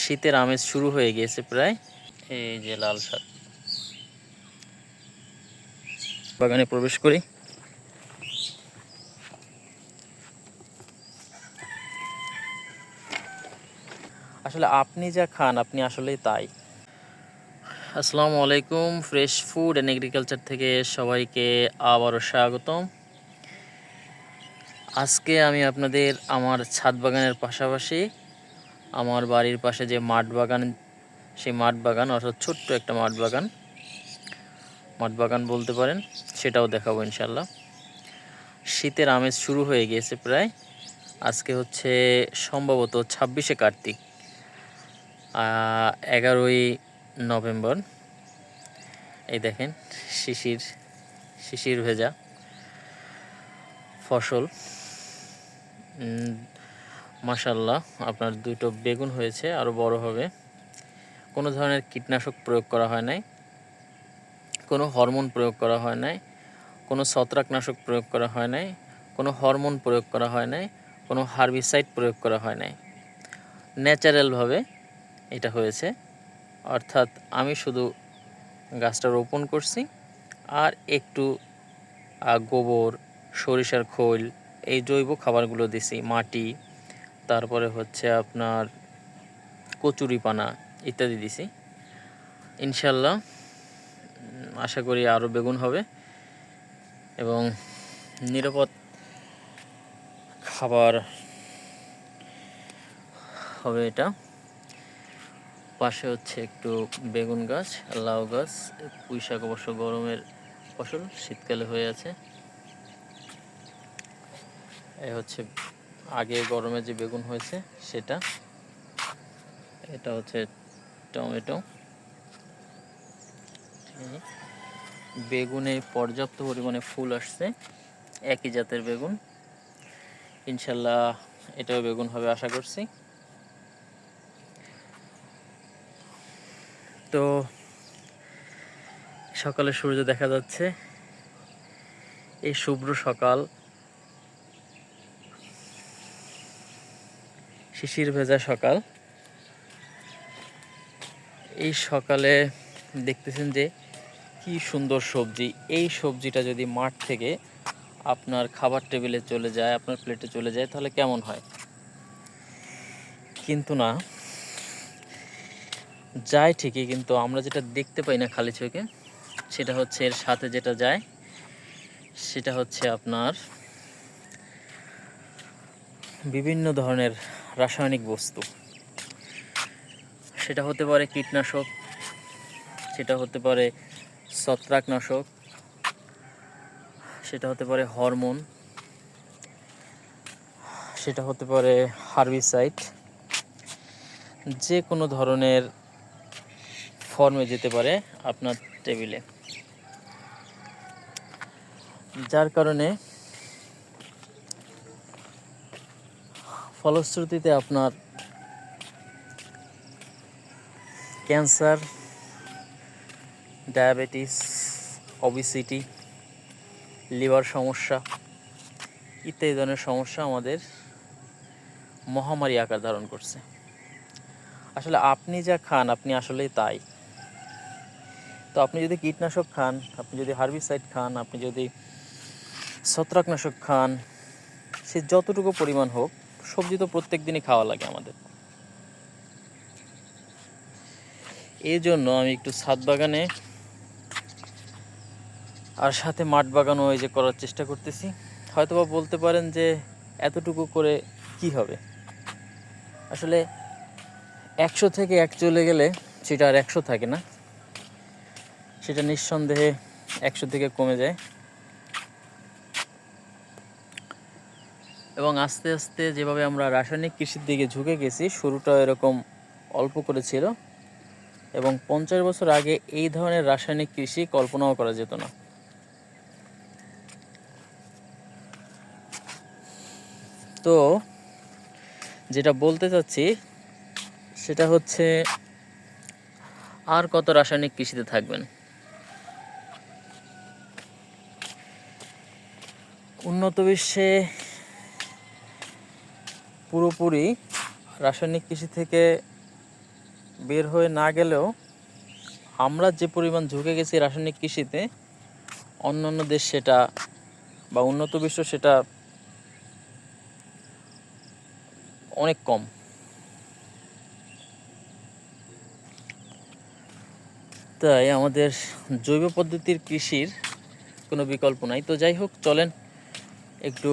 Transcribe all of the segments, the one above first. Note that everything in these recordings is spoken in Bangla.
শীতের আমেজ শুরু হয়ে গিয়েছে প্রায়। এই যে লাল শাক, বাগানে প্রবেশ করি। আসলে আপনি যা খান আপনি আসলেই তাই। আসসালামু আলাইকুম, ফ্রেশ ফুড অ্যান্ড এগ্রিকালচার থেকে সবাইকে আবারও স্বাগতম। আজকে আমি আপনাদের আমার ছাদ বাগানের পাশাপাশি আমার বাড়ির পাশে যে মাঠ বাগান, সেই মাঠ বাগান অর্থাৎ ছোট্ট একটা মাঠ বাগান বলতে পারেন, সেটাও দেখাবো ইনশাল্লাহ। শীতের আমেজ শুরু হয়ে গিয়েছে প্রায়। আজকে হচ্ছে সম্ভবত 26শে কার্তিক, 11ই নভেম্বর। এই দেখেন শিশির ভেজা ফসল। মাশাল্লাহ, আপনার দুটো বেগুন হয়েছে, আরও বড় হবে। কোনো ধরনের কীটনাশক প্রয়োগ করা হয় নাই, কোনো হরমোন প্রয়োগ করা হয় নাই, কোনো ছত্রাকনাশক প্রয়োগ করা হয় নাই, কোনো হরমোন প্রয়োগ করা হয় নাই, কোনো হার্বিসাইড প্রয়োগ করা হয় নাই। ন্যাচারালভাবে এটা হয়েছে। অর্থাৎ আমি শুধু গাছটা রোপণ করছি আর একটু গোবর, সরিষার খোল, এই জৈব খাবারগুলো দিছি, মাটি, তারপরে হচ্ছে আপনার কচুরিপানা ইত্যাদি দিছি। ইনশাল্লাহ আশা করি আরও বেগুন হবে এবং নিরাপদ খাবার হবে এটা। পাশে হচ্ছে একটু বেগুন গাছ, লাউ গাছ, পুঁই শাক অবশ্য গরমের ফসল, শীতকালে হয়ে আছে। এই হচ্ছে আগে গরমে যে বেগুন হয়েছে সেটা। এটা হচ্ছে টমেটো। বেগুনে পর্যাপ্ত পরিমাণে ফুল আসছে, একই জাতের বেগুন। ইনশাল্লাহ এটাও বেগুন হবে আশা করছি। তো সকালে সূর্য দেখা যাচ্ছে, এই শুভ্র সকাল, শিশির ভেজা সকাল। এই সকালে দেখতেছেন যে কি সুন্দর সবজি। এই সবজিটা যদি মাঠ থেকে আপনার খাবার টেবিলে চলে যায়, আপনার প্লেটে চলে যায়, তাহলে কেমন হয়? কিন্তু না, যায় ঠিকই, কিন্তু আমরা যেটা দেখতে পাই না খালি চোখে, সেটা হচ্ছে এর সাথে যেটা যায় সেটা হচ্ছে আপনার বিভিন্ন ধরনের রাসায়নিক বস্তু। সেটা হতে পারে কীটনাশক, সেটা হতে পারে ছত্রাকনাশক, সেটা হতে পারে হরমোন, সেটা হতে পারে হার্বিসাইড। যে কোনো ধরনের ফর্মে যেতে পারে আপনার টেবিলে, যার কারণে ফলশ্রুতিতে আপনার ক্যান্সার, ডায়াবেটিস, ওবেসিটি, লিভার সমস্যা ইত্যাদি ধরনের সমস্যা আমাদের মহামারী আকার ধারণ করছে। আসলে আপনি যা খান আপনি আসলেই তাই। তো আপনি যদি কীটনাশক খান, আপনি যদি হার্বিসাইড খান, আপনি যদি ছত্রাকনাশক খান, সে যতটুকু পরিমাণ হোক, সবজি তো প্রত্যেক দিনই খাওয়া লাগে আমাদের। এই জন্য আমি একটু ছাদ বাগানে আর সাথে মাঠ বাগানও এই যে করার চেষ্টা করতেছি। হয়তোবা বলতে পারেন যে এতটুকু করে কি হবে? আসলে 100 থেকে 1 চলে গেলে সেটা আর 100 থাকে না, সেটা নিঃসন্দেহে 100 থেকে কমে যায়। এবং আস্তে আস্তে যেভাবে আমরা রাসায়নিক কৃষির দিকে ঝুঁকে গেছি, শুরুটা এরকম অল্প করে ছিল এবং 50 বছর আগে এই ধরনের রাসায়নিক কৃষি কল্পনাও করা যেত না। তো যেটা বলতে চাচ্ছি সেটা হচ্ছে, আর কত রাসায়নিক কৃষিতে থাকবেন? উন্নত বিশ্বে পুরোপুরি রাসায়নিক কৃষি থেকে বের হয়ে না গেলেও আমরা যে পরিমাণ ঝুঁকে গেছি রাসায়নিক কৃষিতে, অন্যান্য দেশ সেটা বা উন্নত বিশ্ব সেটা অনেক কম। তাই আমাদের জৈব পদ্ধতির কৃষির কোনো বিকল্প নাই। তো যাই হোক, চলেন একটু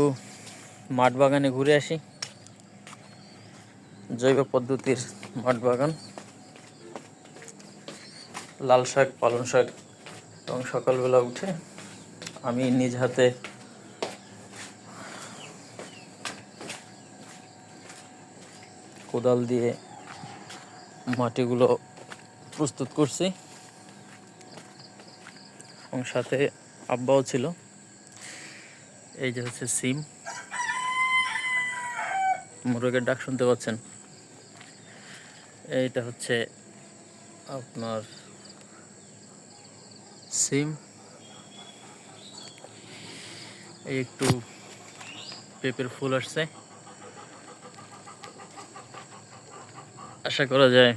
মাঠ বাগানে ঘুরে আসি। জৈব পদ্ধতির মাঠ বাগান, লাল শাক, পালং শাক, এবং সকালবেলা উঠে আমি নিজ হাতে কোদাল দিয়ে মাটিগুলো প্রস্তুত করছি, এবং সাথে আব্বাও ছিল। এই যে হচ্ছে সিম, মোরগের ডাক শুনতে পাচ্ছেন। এইটা হচ্ছে আপনার সিম। এই একটু পেঁপের ফুল আসছে, আশা করা যায়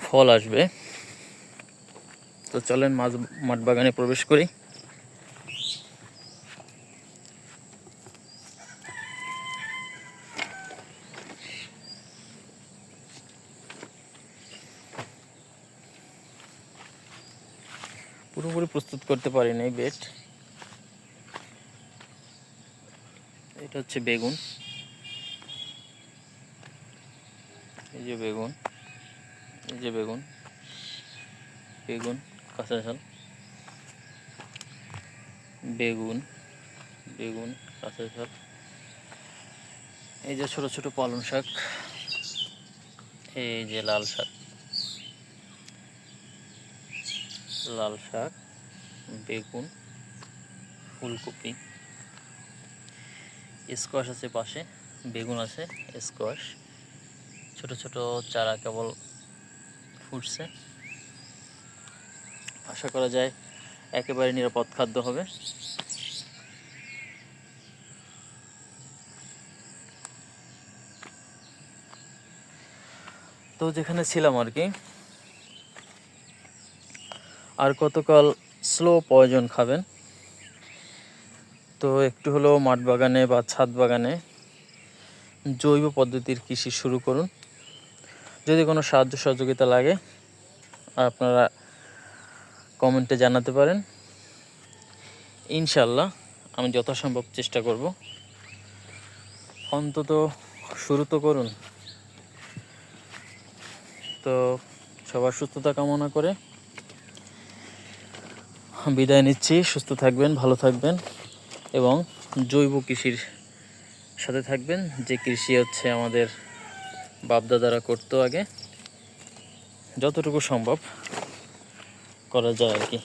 ফল আসবে। তো চলেন মাঠ বাগানে প্রবেশ করি। পুরোপুরি প্রস্তুত করতে পারিনি বেড। এটা হচ্ছে বেগুন, এই যে বেগুন, এই যে বেগুন, বেগুন কাঁচা ঝাল, বেগুন, বেগুন কাঁচা ঝাল। এই যে ছোট ছোট পালং শাক, এই যে লাল শাক, লাল শাক, বেগুন, ফুলকপি, স্কোয়াশ আছে পাশে, বেগুন আছে, স্কোয়াশ, ছোট ছোট চারা কেবল ফুটছে। আশা করা যায় একেবারে নিরাপদ খাদ্য হবে। তো যেখানে ছিলাম আর কি, আর কতকাল স্লো পয়জন খাবেন, তো একটু হলেও মাঠ বাগানে বা ছাদ বাগানে জৈব পদ্ধতির কৃষি শুরু করুন। যদি কোনো সাহায্য সহযোগিতা লাগে আপনারা কমেন্টে জানাতে পারেন। ইনশাল্লাহ আমি যথাসম্ভব চেষ্টা করব। অন্তত শুরু তো করুন। তো সবার সুস্থতা কামনা করে বিদায় নিচ্ছি। সুস্থ থাকবেন, ভালো থাকবেন, এবং জৈব কৃষির সাথে থাকবেন, যে কৃষি হচ্ছে আমাদের বাপদাদারা করতো আগে, যতটুকু সম্ভব করা যায় আর কি।